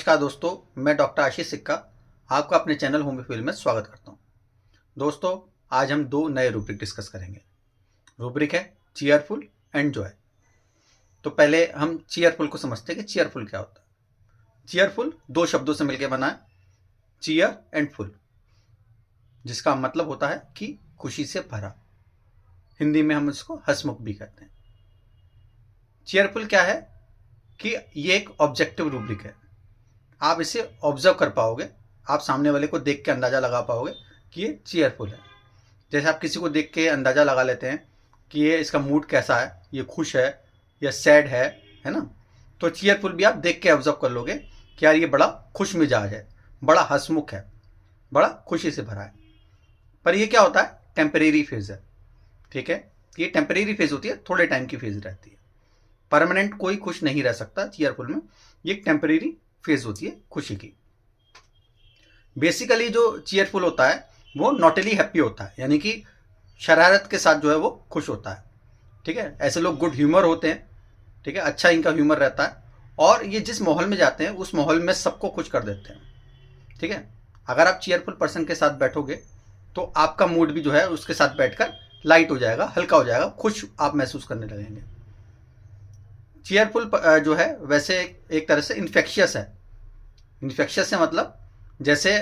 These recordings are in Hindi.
नमस्कार दोस्तों, मैं डॉक्टर आशीष सिक्का आपका अपने चैनल होम्योपैथी में स्वागत करता हूं। दोस्तों, आज हम दो नए रूब्रिक डिस्कस करेंगे। रूब्रिक है चीयरफुल एंड जॉय। तो पहले हम चीयरफुल को समझते हैं कि चीयरफुल क्या होता है। चीयरफुल दो शब्दों से मिलकर बना है, चीयर एंड फुल, जिसका मतलब होता है कि खुशी से भरा। हिंदी में हम इसको हंसमुख भी कहते हैं। चीयरफुल क्या है कि ये एक ऑब्जेक्टिव रूब्रिक है। आप इसे ऑब्जर्व कर पाओगे, आप सामने वाले को देख के अंदाज़ा लगा पाओगे कि ये चीयरफुल है। जैसे आप किसी को देख के अंदाज़ा लगा लेते हैं कि ये इसका मूड कैसा है, ये खुश है या सैड है ना। तो चीयरफुल भी आप देख के ऑब्जर्व कर लोगे कि यार ये बड़ा खुश मिजाज है, बड़ा हंसमुख है, बड़ा खुशी से भरा है। पर ये क्या होता है, टेम्परेरी फेज है। ठीक है, ये टेम्परेरी फेज होती है, थोड़े टाइम की फेज रहती है। परमानेंट कोई खुश नहीं रह सकता चीयरफुल में, ये एक टेम्परेरी फेज होती है खुशी की। बेसिकली जो चीयरफुल होता है वो नॉटली हैप्पी होता है, यानी कि शरारत के साथ जो है वो खुश होता है। ठीक है, ऐसे लोग गुड ह्यूमर होते हैं। ठीक है, अच्छा इनका ह्यूमर रहता है और ये जिस माहौल में जाते हैं उस माहौल में सबको खुश कर देते हैं। ठीक है, अगर आप चीयरफुल पर्सन के साथ बैठोगे तो आपका मूड भी जो है उसके साथ बैठकर लाइट हो जाएगा, हल्का हो जाएगा, खुश आप महसूस करने लगेंगे। चीयरफुल जो है वैसे एक तरह से इन्फेक्शियस है। इन्फेक्शियस से मतलब जैसे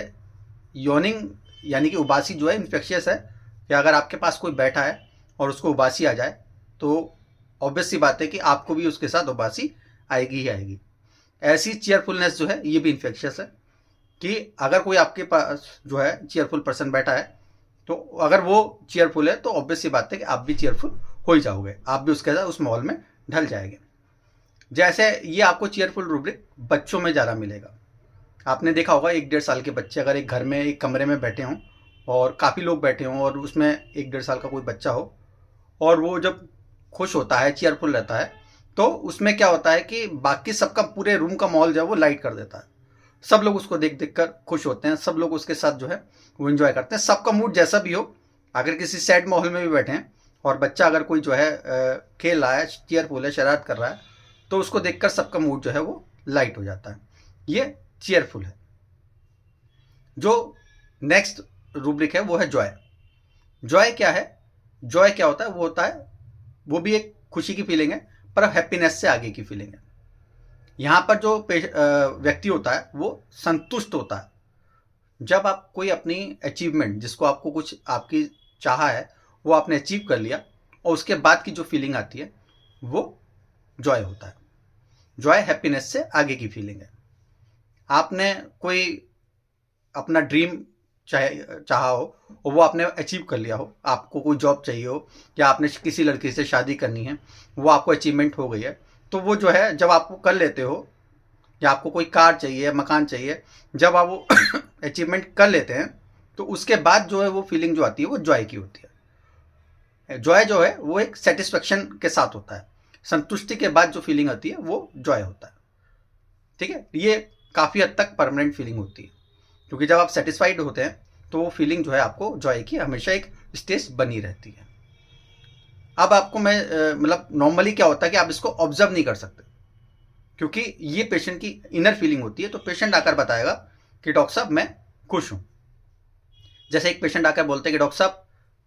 योनिंग यानी कि उबासी जो है इन्फेक्शियस है, कि अगर आपके पास कोई बैठा है और उसको उबासी आ जाए तो ऑब्वियस सी बात है कि आपको भी उसके साथ उबासी आएगी ही आएगी। ऐसी चीयरफुलनेस जो है ये भी इन्फेक्शियस है, कि अगर कोई आपके पास जो है चीयरफुल पर्सन बैठा है तो अगर वो चीयरफुल है तो ऑब्वियस सी बात है कि आप भी चीयरफुल हो ही जाओगे, आप भी उसके साथ उस माहौल में ढल जाएंगे। जैसे ये आपको चीयरफुल रूब्रिक बच्चों में ज़्यादा मिलेगा। आपने देखा होगा 1-1.5 साल के बच्चे अगर एक घर में एक कमरे में बैठे हों और काफ़ी लोग बैठे हों और उसमें 1-1.5 साल का कोई बच्चा हो और वो जब खुश होता है, चीयरफुल रहता है, तो उसमें क्या होता है कि बाकी सबका पूरे रूम का माहौल जो है वो लाइट कर देता है। सब लोग उसको देख देख कर खुश होते हैं, सब लोग उसके साथ जो है वो इन्जॉय करते हैं। सबका मूड जैसा भी हो, अगर किसी सैड माहौल में भी बैठे हैं और बच्चा अगर कोई जो है खेल रहा है, चीयरफुल है, शरारत कर रहा है, तो उसको देखकर सबका मूड जो है वो लाइट हो जाता है। ये चीयरफुल है। जो नेक्स्ट रूब्रिक है वो है जॉय। जॉय क्या है, जॉय क्या होता है, वो होता है, वो भी एक खुशी की फीलिंग है पर हैप्पीनेस से आगे की फीलिंग है। यहाँ पर जो व्यक्ति होता है वो संतुष्ट होता है। जब आप कोई अपनी अचीवमेंट, जिसको आपको कुछ आपकी चाहा है वो आपने अचीव कर लिया और उसके बाद की जो फीलिंग आती है वो जॉय होता है। जॉय हैप्पीनेस से आगे की फीलिंग है। आपने कोई अपना ड्रीम चाहा हो और वो आपने अचीव कर लिया हो, आपको कोई जॉब चाहिए हो या आपने किसी लड़की से शादी करनी है, वो आपको अचीवमेंट हो गई है, तो वो जो है जब आपको कर लेते हो, या आपको कोई कार चाहिए, मकान चाहिए, जब आप वो अचीवमेंट कर लेते हैं तो उसके बाद जो है वो फीलिंग जो आती है वो जॉय की होती है। जॉय जो है वो एक सेटिस्फेक्शन के साथ होता है, संतुष्टि के बाद जो फीलिंग आती है वो जॉय होता है। ठीक है, ये काफ़ी हद तक परमानेंट फीलिंग होती है, क्योंकि जब आप सेटिस्फाइड होते हैं तो वो फीलिंग जो है आपको जॉय की हमेशा एक स्टेज बनी रहती है। अब आपको मैं मतलब नॉर्मली क्या होता है कि आप इसको ऑब्जर्व नहीं कर सकते, क्योंकि ये पेशेंट की इनर फीलिंग होती है। तो पेशेंट आकर बताएगा कि डॉक्टर साहब मैं खुश हूँ। जैसे एक पेशेंट आकर बोलते हैं कि डॉक्टर साहब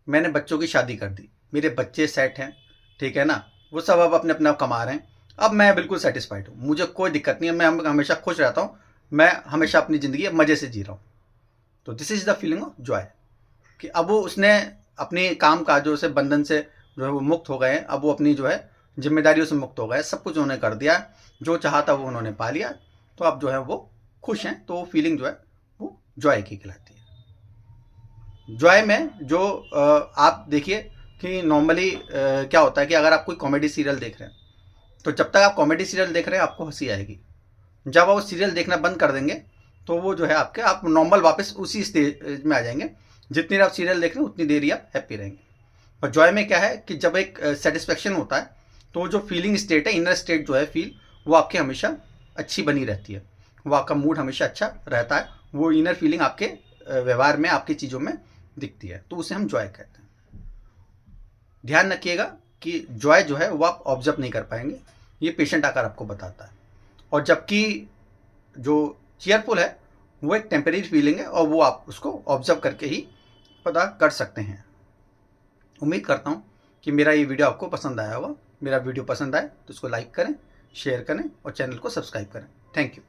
मैंने बच्चों की शादी कर दी, मेरे बच्चे सेट हैं, ठीक है ना, वो सब अब अपने अपना कमा रहे हैं, अब मैं बिल्कुल सेटिस्फाइड हूँ, मुझे कोई दिक्कत नहीं है, मैं हमेशा खुश रहता हूँ, मैं हमेशा अपनी ज़िंदगी मज़े से जी रहा हूँ। तो this is the feeling of Joy, कि अब वो उसने अपने काम काजों से, बंधन से जो है वो मुक्त हो गए हैं। अब वो अपनी जो है जिम्मेदारियों से मुक्त हो गए, सब कुछ उन्होंने कर दिया, जो चाहा था वो उन्होंने पा लिया, तो अब जो है वो खुश हैं। तो वो फीलिंग जो है वो जॉय की कहलाती है। जॉय में जो आप देखिए कि नॉर्मली क्या होता है कि अगर आप कोई कॉमेडी सीरियल देख रहे हैं तो जब तक आप कॉमेडी सीरियल देख रहे हैं आपको हंसी आएगी। जब आप सीरियल देखना बंद कर देंगे तो वो जो है आप नॉर्मल वापस उसी स्टेज में आ जाएंगे। जितनी देर आप सीरियल देख रहे हैं उतनी देर ही आप हैप्पी रहेंगे। और जॉय में क्या है कि जब एक सेटिस्फेक्शन होता है तो जो फीलिंग स्टेट है, इनर स्टेट जो है फील, वो आपके हमेशा अच्छी बनी रहती है, वो आपका मूड हमेशा अच्छा रहता है, वो इनर फीलिंग आपके व्यवहार में, आपकी चीज़ों में दिखती है, तो उसे हम जॉय कहते हैं। ध्यान रखिएगा कि जॉय जो है वो आप ऑब्जर्व नहीं कर पाएंगे, ये पेशेंट आकर आपको बताता है। और जबकि जो चीयरफुल है वो एक टेम्परेरी फीलिंग है और वो आप उसको ऑब्जर्व करके ही पता कर सकते हैं। उम्मीद करता हूँ कि मेरा ये वीडियो आपको पसंद आया होगा। मेरा वीडियो पसंद आए तो उसको लाइक करें, शेयर करें और चैनल को सब्सक्राइब करें। Thank you.